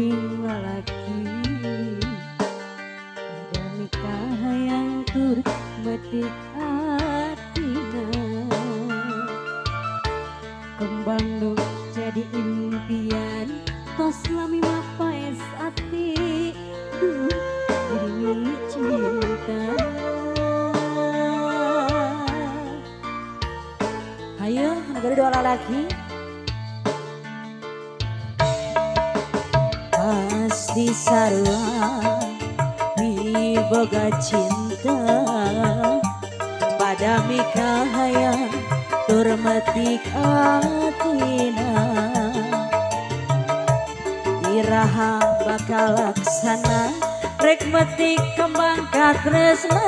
gering lalaki pada nikah yang tur metik atina kembang nu jadi impian tos lami mapaes ati duh diri cinta ayo negara dua lalaki pasti sarua boga cinta pada mikah hayang tur metik atina iraha bakal laksana rek metik kembang katresna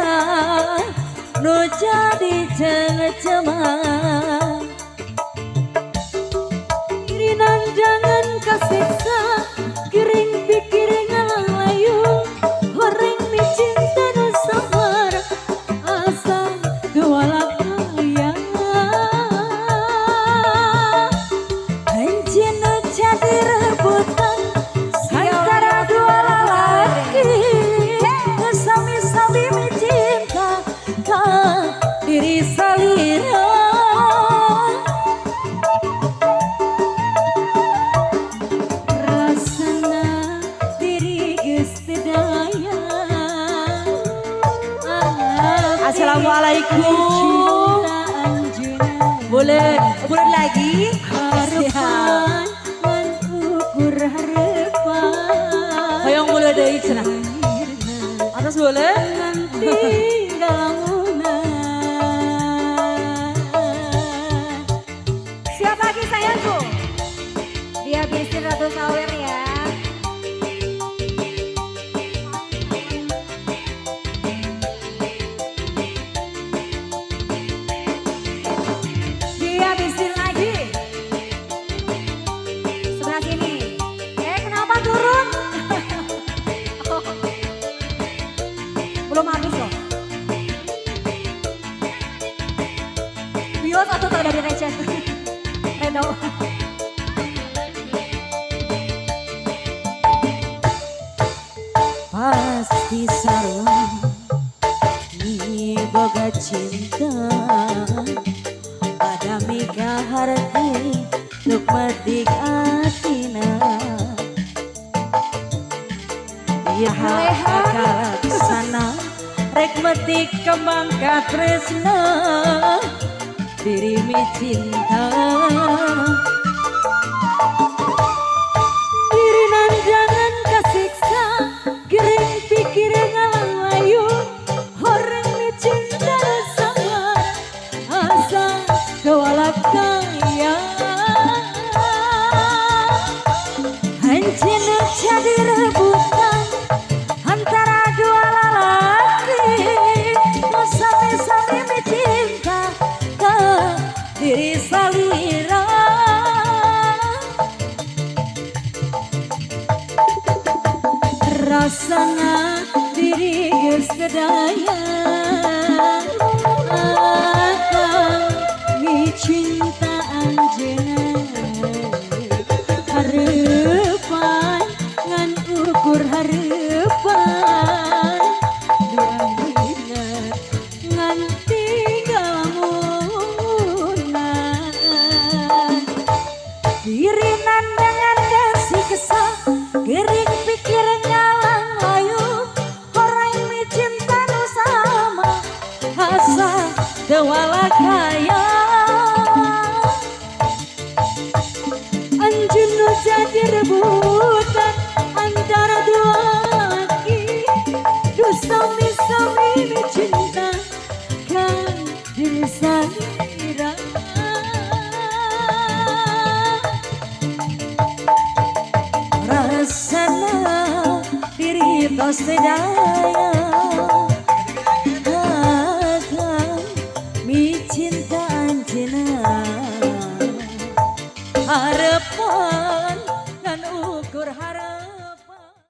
nu jadi cengecemah irinan jangan kasiksa kiring pikir ngalang layu horeng mi cinta nu samar asa dua lakaya anjing nu jadi rebutan antara dua lalaki sami-sami mi cinta ka diri salira Assalamualaikum. Boleh lagi? Harapan ukur harapan. Hayang boleh deui cenah. Atas boleh? Nanti siap lagi sayangku. Dia bisin Ratu Sawer ya. Belum habis loh. Bios atau tak dari receh? Redo. Pasti sarua ni boga cinta pada mikah harti tuk metik atina iraha bakal laksana rek metik kembang katresna diri mi cinta irinan jangan kasiksa giring pikir ngalang layu horeng mi cinta samar asa dua kaya anjing nu jadi rebutan antara dua lalaki sami-sami mi cinta ke diri salira rasana diri geus kedaya akang mi cinta anjeunna harapan ngan ukur harapan duanina ngan tinggal munan dirinan dengan kasih kesah gering pikir ngalang layu orang mi cinta nu sama asa dewa lakaya anjing nu jadi rebutan antara dua laki sami-sami mi cinta kan diri salira rasana diri tos sedaya akang mi cinta anjeunna harapan dan ukur harapan